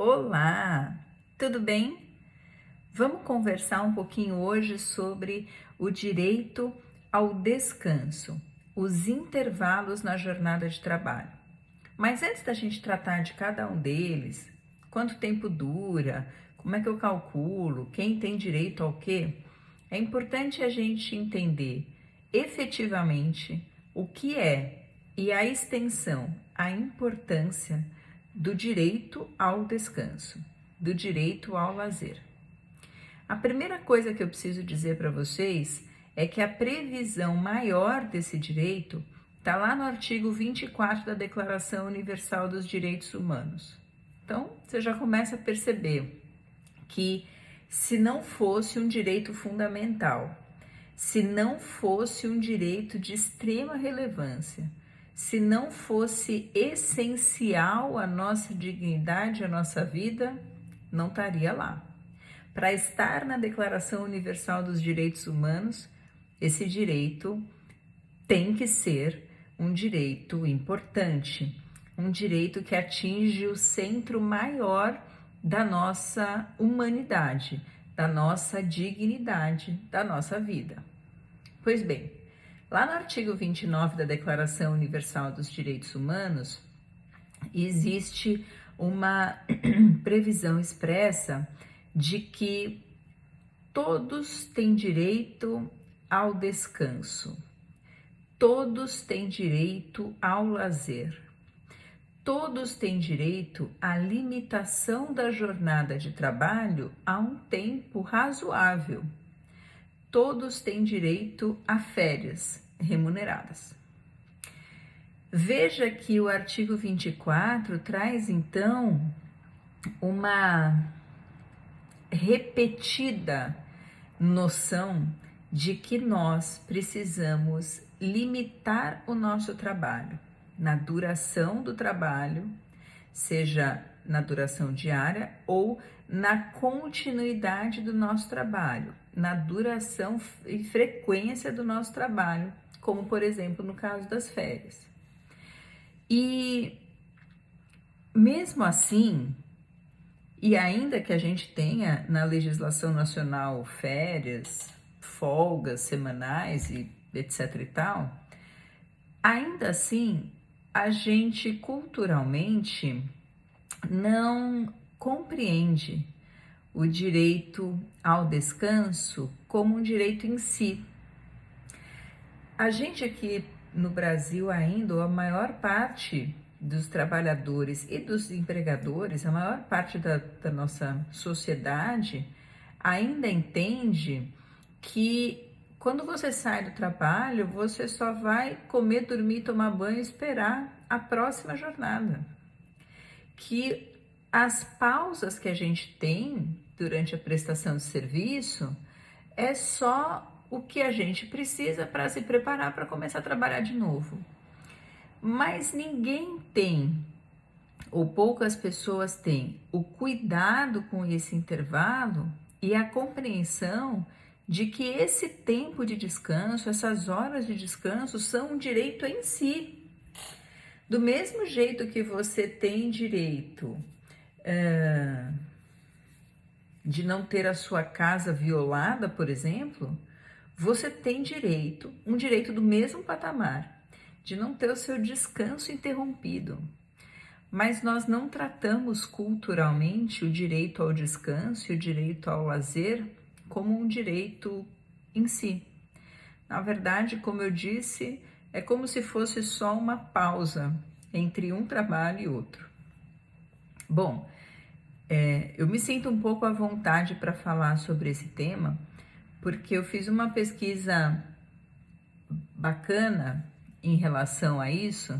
Olá, tudo bem? Vamos conversar um pouquinho hoje sobre o direito ao descanso, os intervalos na jornada de trabalho. Mas antes da gente tratar de cada um deles, quanto tempo dura, como é que eu calculo, quem tem direito ao quê, é importante a gente entender efetivamente o que é e a extensão, a importância do direito ao descanso, do direito ao lazer. A primeira coisa que eu preciso dizer para vocês é que a previsão maior desse direito está lá no artigo 24 da Declaração Universal dos Direitos Humanos. Então, você já começa a perceber que se não fosse um direito fundamental, se não fosse um direito de extrema relevância, se não fosse essencial à nossa dignidade, à nossa vida, não estaria lá. Para estar na Declaração Universal dos Direitos Humanos, esse direito tem que ser um direito importante, um direito que atinge o centro maior da nossa humanidade, da nossa dignidade, da nossa vida. Pois bem, lá no artigo 29 da Declaração Universal dos Direitos Humanos, existe uma previsão expressa de que todos têm direito ao descanso, todos têm direito ao lazer, todos têm direito à limitação da jornada de trabalho a um tempo razoável. Todos têm direito a férias remuneradas. Veja que o artigo 24 traz então uma repetida noção de que nós precisamos limitar o nosso trabalho na duração do trabalho, seja na duração diária ou na continuidade do nosso trabalho, na duração e frequência do nosso trabalho, como por exemplo no caso das férias. E mesmo assim, e ainda que a gente tenha na legislação nacional férias, folgas semanais e etc e tal, ainda assim a gente culturalmente não compreende o direito ao descanso como um direito em si. A gente aqui no Brasil ainda, a maior parte dos trabalhadores e dos empregadores, a maior parte da nossa sociedade ainda entende que quando você sai do trabalho, você só vai comer, dormir, tomar banho e esperar a próxima jornada. Que as pausas que a gente tem durante a prestação de serviço é só o que a gente precisa para se preparar para começar a trabalhar de novo. Mas ninguém tem, ou poucas pessoas têm, o cuidado com esse intervalo e a compreensão de que esse tempo de descanso, essas horas de descanso são um direito em si. Do mesmo jeito que você tem direito de não ter a sua casa violada, por exemplo, você tem direito, um direito do mesmo patamar, de não ter o seu descanso interrompido. Mas nós não tratamos culturalmente o direito ao descanso e o direito ao lazer como um direito em si. Na verdade, como eu disse, é como se fosse só uma pausa entre um trabalho e outro. Bom, eu me sinto um pouco à vontade para falar sobre esse tema, porque eu fiz uma pesquisa bacana em relação a isso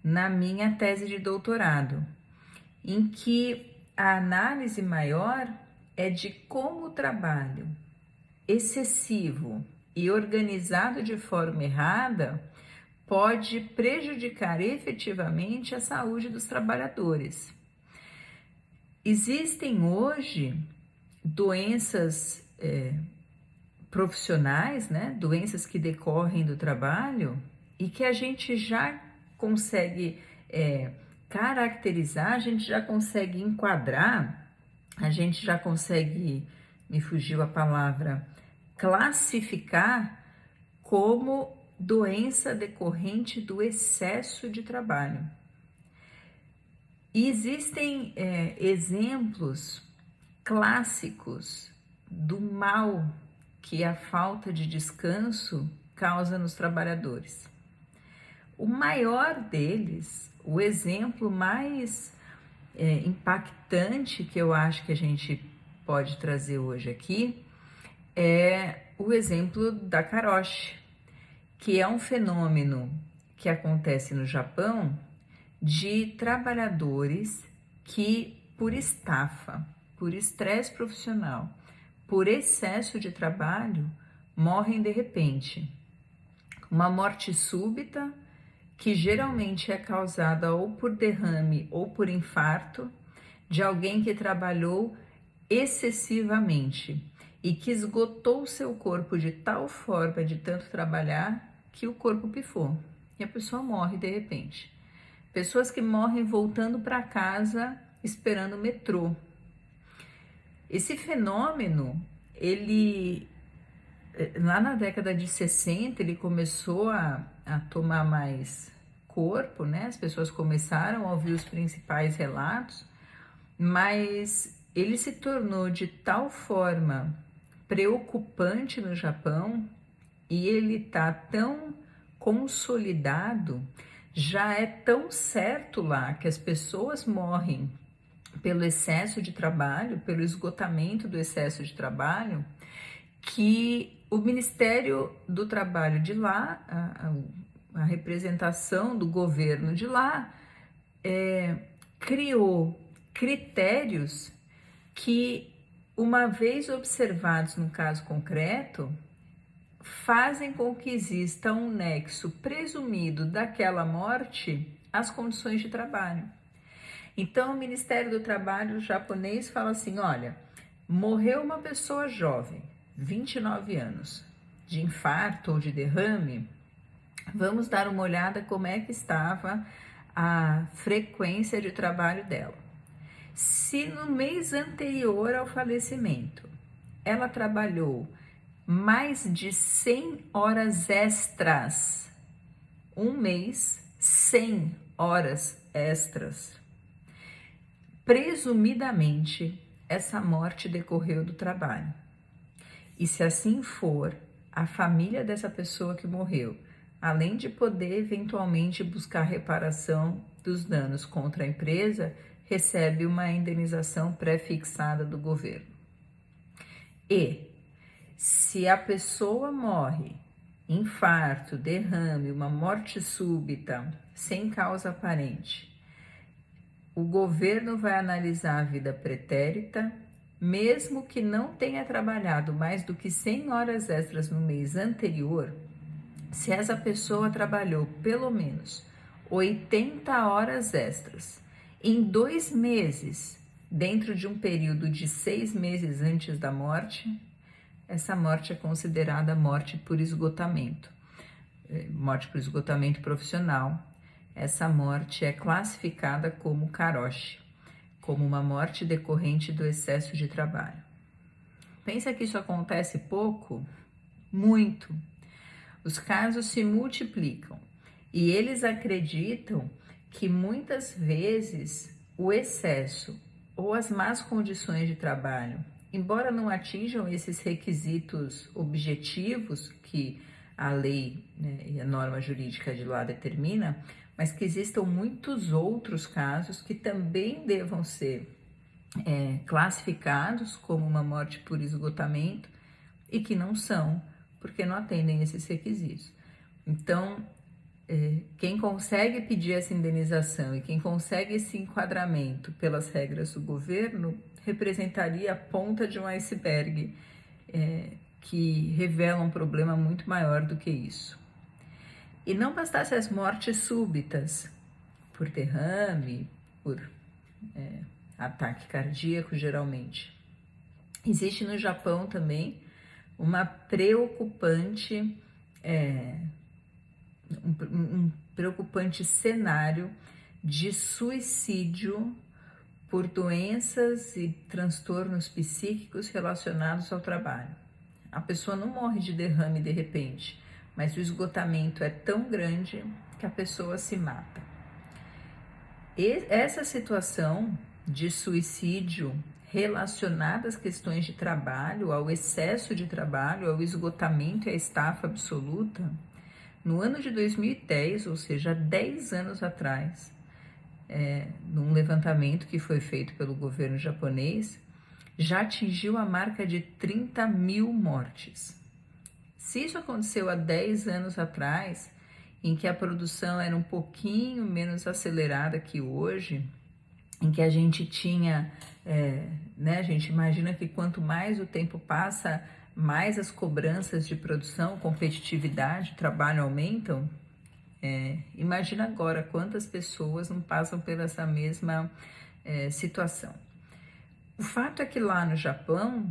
na minha tese de doutorado, em que a análise maior é de como o trabalho excessivo e organizado de forma errada pode prejudicar efetivamente a saúde dos trabalhadores. Existem hoje doenças profissionais, né? Doenças que decorrem do trabalho e que a gente já consegue caracterizar, a gente já consegue enquadrar, a gente já consegue, me fugiu a palavra, classificar como doença decorrente do excesso de trabalho. E existem exemplos clássicos do mal que a falta de descanso causa nos trabalhadores. O maior deles, o exemplo mais impactante que eu acho que a gente pode trazer hoje aqui, é o exemplo da karoshi, que é um fenômeno que acontece no Japão de trabalhadores que, por estafa, por estresse profissional, por excesso de trabalho, morrem de repente. Uma morte súbita, que geralmente é causada ou por derrame ou por infarto, de alguém que trabalhou excessivamente e que esgotou seu corpo de tal forma de tanto trabalhar que o corpo pifou e a pessoa morre de repente. Pessoas que morrem voltando para casa esperando o metrô. Esse fenômeno, ele lá na década de 60, ele começou a tomar mais corpo, né? As pessoas começaram a ouvir os principais relatos, mas ele se tornou de tal forma preocupante no Japão e ele está tão consolidado, já é tão certo lá que as pessoas morrem pelo excesso de trabalho, pelo esgotamento do excesso de trabalho, que o Ministério do Trabalho de lá, a representação do governo de lá, criou critérios que, uma vez observados no caso concreto, fazem com que exista um nexo presumido daquela morte às condições de trabalho. Então, o Ministério do Trabalho japonês fala assim: olha, morreu uma pessoa jovem, 29 anos, de infarto ou de derrame, vamos dar uma olhada como é que estava a frequência de trabalho dela. Se no mês anterior ao falecimento ela trabalhou mais de 100 horas extras, um mês, 100 horas extras, presumidamente essa morte decorreu do trabalho. E se assim for, a família dessa pessoa que morreu, além de poder eventualmente buscar reparação dos danos contra a empresa, recebe uma indenização pré-fixada do governo. E se a pessoa morre, infarto, derrame, uma morte súbita, sem causa aparente, o governo vai analisar a vida pretérita, mesmo que não tenha trabalhado mais do que 100 horas extras no mês anterior. Se essa pessoa trabalhou pelo menos 80 horas extras em 2 meses, dentro de um período de 6 meses antes da morte, essa morte é considerada morte por esgotamento profissional. Essa morte é classificada como karoshi, como uma morte decorrente do excesso de trabalho. Pensa que isso acontece pouco? Muito. Os casos se multiplicam e eles acreditam que muitas vezes o excesso ou as más condições de trabalho, embora não atinjam esses requisitos objetivos que a lei, né, e a norma jurídica de lá determina, mas que existam muitos outros casos que também devam ser classificados como uma morte por esgotamento e que não são, porque não atendem esses requisitos. Então, quem consegue pedir essa indenização e quem consegue esse enquadramento pelas regras do governo representaria a ponta de um iceberg que revela um problema muito maior do que isso. E não bastasse as mortes súbitas, por derrame, por ataque cardíaco, geralmente. Existe no Japão também uma preocupante, um preocupante cenário de suicídio por doenças e transtornos psíquicos relacionados ao trabalho. A pessoa não morre de derrame de repente, mas o esgotamento é tão grande que a pessoa se mata. E essa situação de suicídio relacionada às questões de trabalho, ao excesso de trabalho, ao esgotamento e à estafa absoluta, no ano de 2010, ou seja, 10 anos atrás, num levantamento que foi feito pelo governo japonês, já atingiu a marca de 30 mil mortes. Se isso aconteceu há 10 anos atrás, em que a produção era um pouquinho menos acelerada que hoje, em que a gente tinha, a gente imagina que quanto mais o tempo passa, mais as cobranças de produção, competitividade, trabalho aumentam. Imagina agora quantas pessoas não passam por essa mesma situação. O fato é que lá no Japão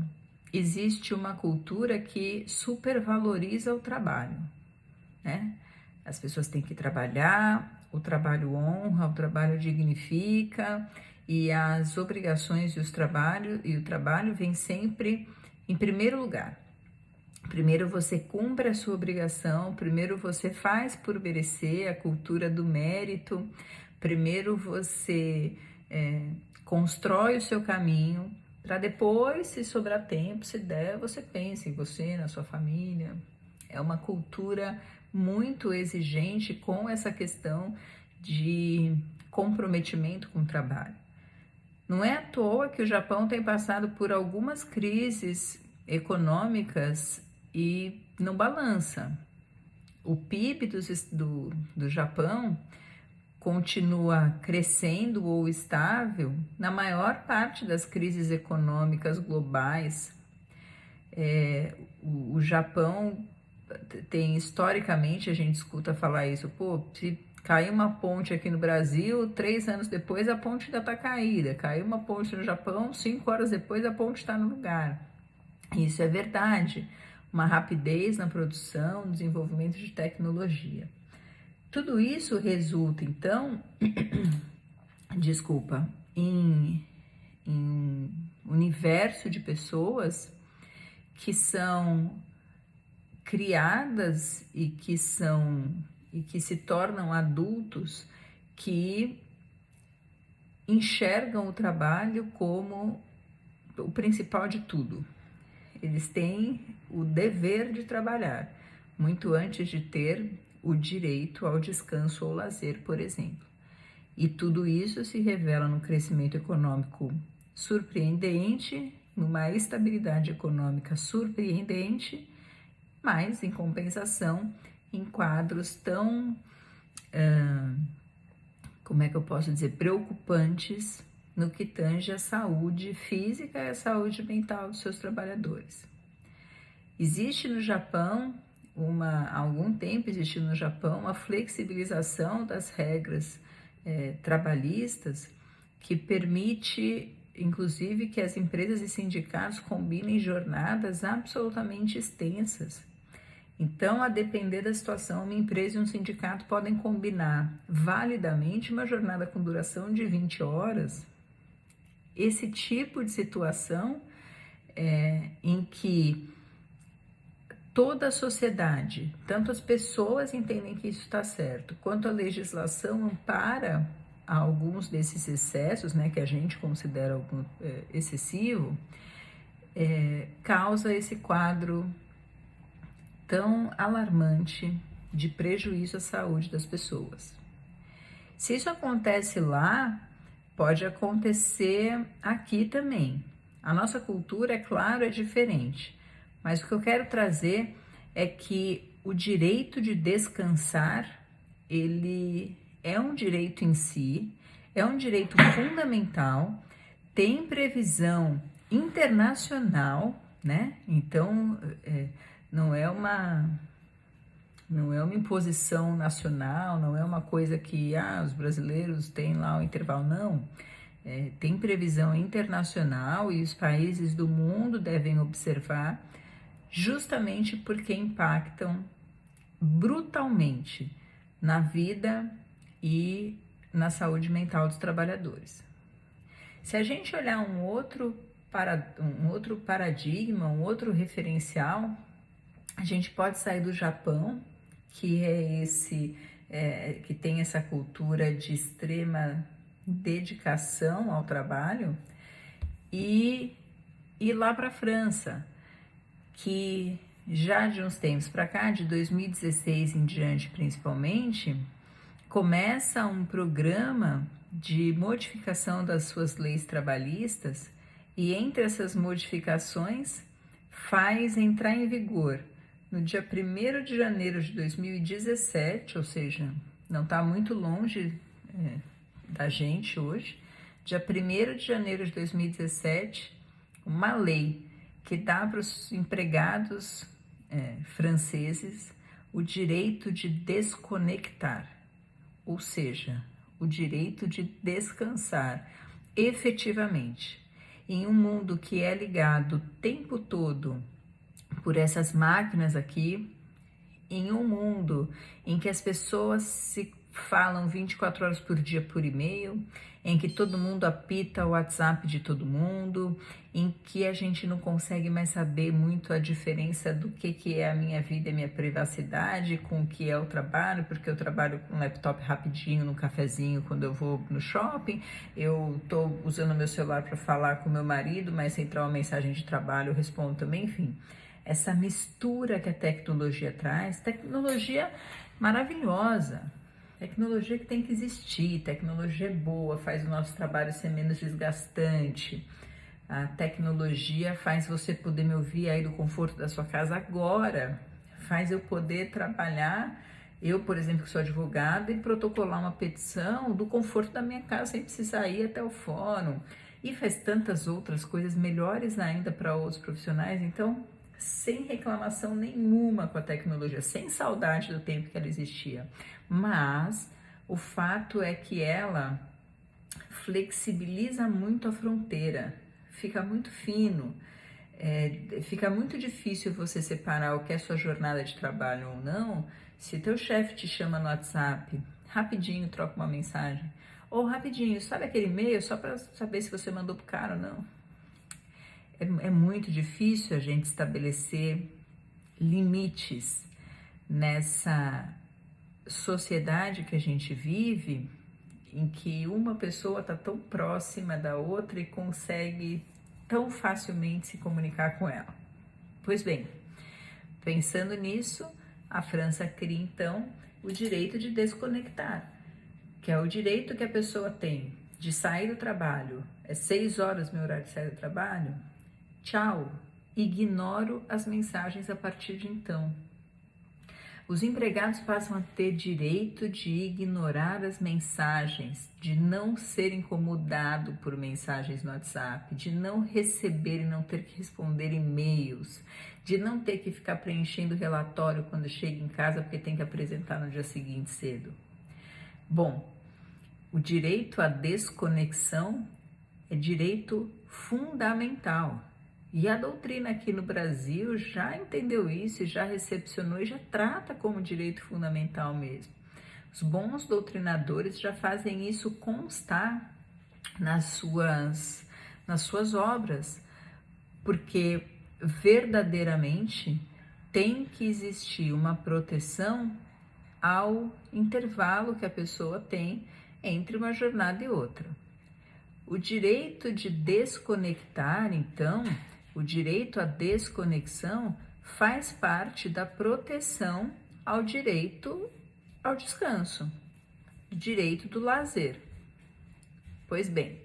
existe uma cultura que supervaloriza o trabalho, né? As pessoas têm que trabalhar, o trabalho honra, o trabalho dignifica, e as obrigações e o trabalho vem sempre em primeiro lugar. Primeiro você cumpre a sua obrigação, primeiro você faz por merecer, a cultura do mérito, primeiro você constrói o seu caminho, para depois, se sobrar tempo, se der, você pensa em você, na sua família. É uma cultura muito exigente com essa questão de comprometimento com o trabalho. Não é à toa que o Japão tem passado por algumas crises econômicas e não balança. O PIB do Japão continua crescendo ou estável na maior parte das crises econômicas globais. O Japão tem, historicamente, a gente escuta falar isso, se caiu uma ponte aqui no Brasil, 3 anos depois a ponte ainda está caída, caiu uma ponte no Japão, 5 horas depois a ponte está no lugar. Isso é verdade, uma rapidez na produção, desenvolvimento de tecnologia. Tudo isso resulta, então, em um universo de pessoas que são criadas e que se tornam adultos que enxergam o trabalho como o principal de tudo. Eles têm o dever de trabalhar, muito antes de ter o direito ao descanso ou lazer, por exemplo. E tudo isso se revela num crescimento econômico surpreendente, numa estabilidade econômica surpreendente, mas, em compensação, em quadros tão, preocupantes no que tange a saúde física e a saúde mental dos seus trabalhadores. Existe no Japão, há algum tempo existe no Japão uma flexibilização das regras trabalhistas que permite, inclusive, que as empresas e sindicatos combinem jornadas absolutamente extensas. Então, a depender da situação, uma empresa e um sindicato podem combinar validamente uma jornada com duração de 20 horas. Esse tipo de situação em que toda a sociedade, tanto as pessoas entendem que isso está certo, quanto a legislação ampara alguns desses excessos, né, que a gente considera excessivo, causa esse quadro tão alarmante de prejuízo à saúde das pessoas. Se isso acontece lá, pode acontecer aqui também. A nossa cultura, é claro, é diferente, mas o que eu quero trazer é que o direito de descansar, ele é um direito em si, é um direito fundamental, tem previsão internacional, né? Então, não é uma imposição nacional, não é uma coisa que os brasileiros têm lá o intervalo, não. Tem previsão internacional e os países do mundo devem observar, justamente porque impactam brutalmente na vida e na saúde mental dos trabalhadores. Se a gente olhar um outro paradigma, um outro referencial, a gente pode sair do Japão, que é que tem essa cultura de extrema dedicação ao trabalho, e ir lá para a França, que já de uns tempos para cá, de 2016 em diante principalmente, começa um programa de modificação das suas leis trabalhistas, e entre essas modificações faz entrar em vigor no dia 1º de janeiro de 2017, ou seja, não está muito longe da gente hoje, dia 1º de janeiro de 2017, uma lei que dá para os empregados franceses o direito de desconectar, ou seja, o direito de descansar efetivamente. Em um mundo que é ligado o tempo todo por essas máquinas aqui, em um mundo em que as pessoas se falam 24 horas por dia por e-mail, em que todo mundo apita o WhatsApp de todo mundo, em que a gente não consegue mais saber muito a diferença do que é a minha vida e a minha privacidade com o que é o trabalho, porque eu trabalho com um laptop rapidinho, no cafezinho, quando eu vou no shopping, eu estou usando meu celular para falar com meu marido, mas se entrar uma mensagem de trabalho eu respondo também, enfim. Essa mistura que a tecnologia traz, tecnologia maravilhosa, tecnologia que tem que existir, tecnologia é boa, faz o nosso trabalho ser menos desgastante. A tecnologia faz você poder me ouvir aí do conforto da sua casa agora, faz eu poder trabalhar, eu, por exemplo, que sou advogada, e protocolar uma petição do conforto da minha casa sem precisar ir até o fórum. E faz tantas outras coisas melhores ainda para outros profissionais, então sem reclamação nenhuma com a tecnologia, sem saudade do tempo que ela existia. Mas o fato é que ela flexibiliza muito a fronteira, fica muito fino, fica muito difícil você separar o que é sua jornada de trabalho ou não. Se teu chefe te chama no WhatsApp, rapidinho troca uma mensagem, ou rapidinho, sabe aquele e-mail só para saber se você mandou pro cara ou não. É muito difícil a gente estabelecer limites nessa sociedade que a gente vive, em que uma pessoa está tão próxima da outra e consegue tão facilmente se comunicar com ela. Pois bem, pensando nisso, a França cria então o direito de desconectar, que é o direito que a pessoa tem de sair do trabalho. É 6 horas meu horário de sair do trabalho? Tchau, ignoro as mensagens a partir de então. Os empregados passam a ter direito de ignorar as mensagens, de não ser incomodado por mensagens no WhatsApp, de não receber e não ter que responder e-mails, de não ter que ficar preenchendo relatório quando chega em casa porque tem que apresentar no dia seguinte cedo. Bom, o direito à desconexão é direito fundamental. E a doutrina aqui no Brasil já entendeu isso, já recepcionou e já trata como direito fundamental mesmo. Os bons doutrinadores já fazem isso constar nas suas obras, porque verdadeiramente tem que existir uma proteção ao intervalo que a pessoa tem entre uma jornada e outra. O direito de desconectar, então, o direito à desconexão faz parte da proteção ao direito ao descanso, do direito do lazer. Pois bem,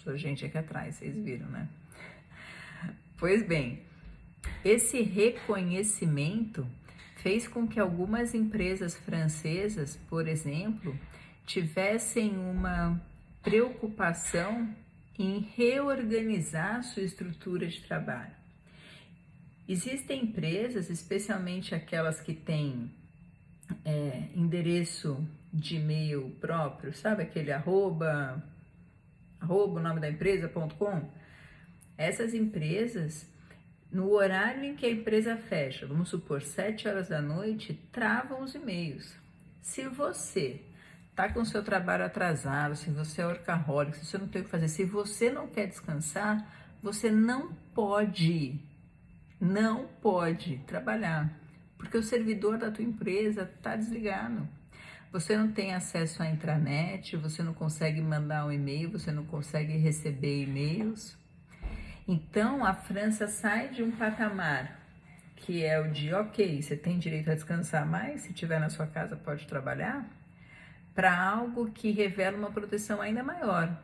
sou gente aqui atrás, vocês viram, né? Pois bem, esse reconhecimento fez com que algumas empresas francesas, por exemplo, tivessem uma preocupação em reorganizar sua estrutura de trabalho. Existem empresas, especialmente aquelas que têm endereço de e-mail próprio, sabe aquele arroba o nome da empresa.com? Essas empresas, no horário em que a empresa fecha, vamos supor 7 horas da noite, travam os e-mails. Se você tá com o seu trabalho atrasado, se você é workaholic, se você não tem o que fazer, se você não quer descansar, você não pode trabalhar, porque o servidor da tua empresa está desligado. Você não tem acesso à intranet, você não consegue mandar um e-mail, você não consegue receber e-mails. Então, a França sai de um patamar que é o de, ok, você tem direito a descansar mais, se estiver na sua casa pode trabalhar, para algo que revela uma proteção ainda maior.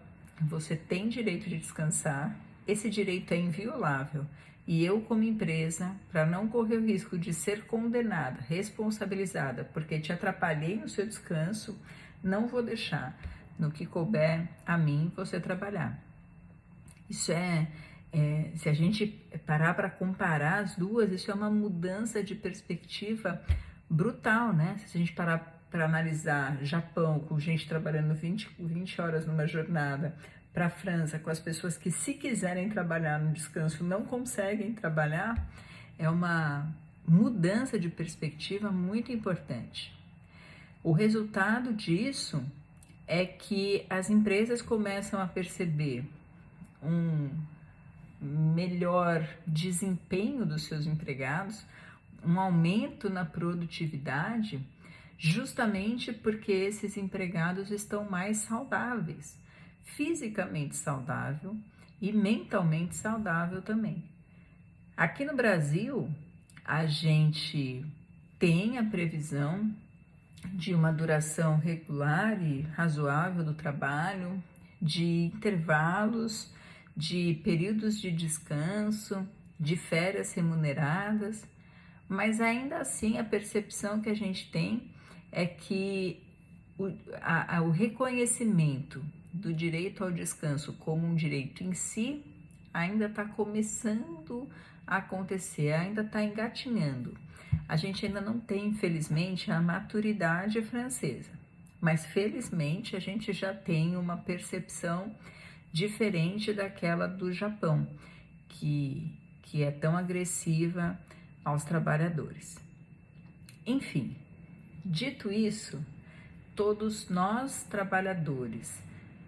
Você tem direito de descansar, esse direito é inviolável. E eu, como empresa, para não correr o risco de ser condenada, responsabilizada, porque te atrapalhei no seu descanso, não vou deixar no que couber a mim você trabalhar. Isso se a gente parar para comparar as duas, isso é uma mudança de perspectiva brutal, né? Se a gente parar para analisar Japão, com gente trabalhando 20 horas numa jornada, para a França, com as pessoas que, se quiserem trabalhar no descanso, não conseguem trabalhar, é uma mudança de perspectiva muito importante. O resultado disso é que as empresas começam a perceber um melhor desempenho dos seus empregados, um aumento na produtividade, justamente porque esses empregados estão mais saudáveis, fisicamente saudável e mentalmente saudável também. Aqui no Brasil, a gente tem a previsão de uma duração regular e razoável do trabalho, de intervalos, de períodos de descanso, de férias remuneradas, mas ainda assim a percepção que a gente tem é que o reconhecimento do direito ao descanso como um direito em si ainda está começando a acontecer, ainda está engatinhando. A gente ainda não tem, infelizmente, a maturidade francesa, mas felizmente a gente já tem uma percepção diferente daquela do Japão, que é tão agressiva aos trabalhadores. Enfim, dito isso, todos nós trabalhadores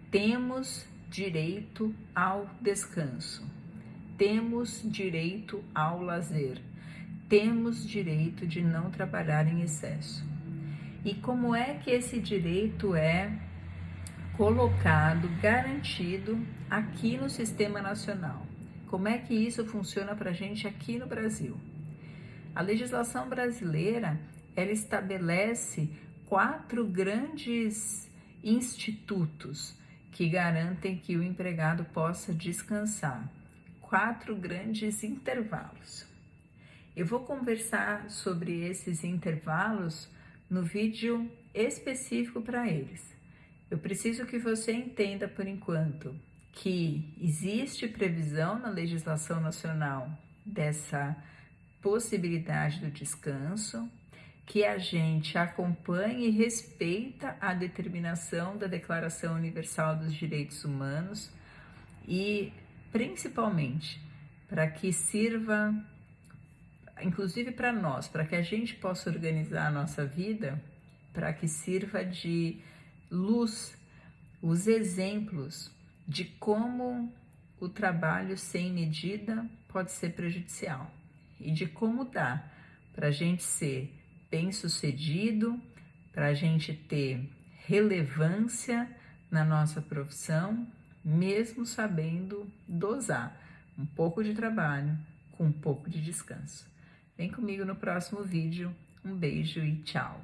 temos direito ao descanso, temos direito ao lazer, temos direito de não trabalhar em excesso. E como é que esse direito é colocado, garantido aqui no Sistema Nacional? Como é que isso funciona para a gente aqui no Brasil? A legislação brasileira, ela estabelece 4 grandes institutos que garantem que o empregado possa descansar. 4 grandes intervalos. Eu vou conversar sobre esses intervalos no vídeo específico para eles. Eu preciso que você entenda, por enquanto, que existe previsão na legislação nacional dessa possibilidade do descanso, que a gente acompanhe e respeita a determinação da Declaração Universal dos Direitos Humanos e, principalmente, para que sirva, inclusive para nós, para que a gente possa organizar a nossa vida, para que sirva de luz os exemplos de como o trabalho sem medida pode ser prejudicial e de como dá para a gente ser bem-sucedido, para a gente ter relevância na nossa profissão, mesmo sabendo dosar um pouco de trabalho com um pouco de descanso. Vem comigo no próximo vídeo. Um beijo e tchau!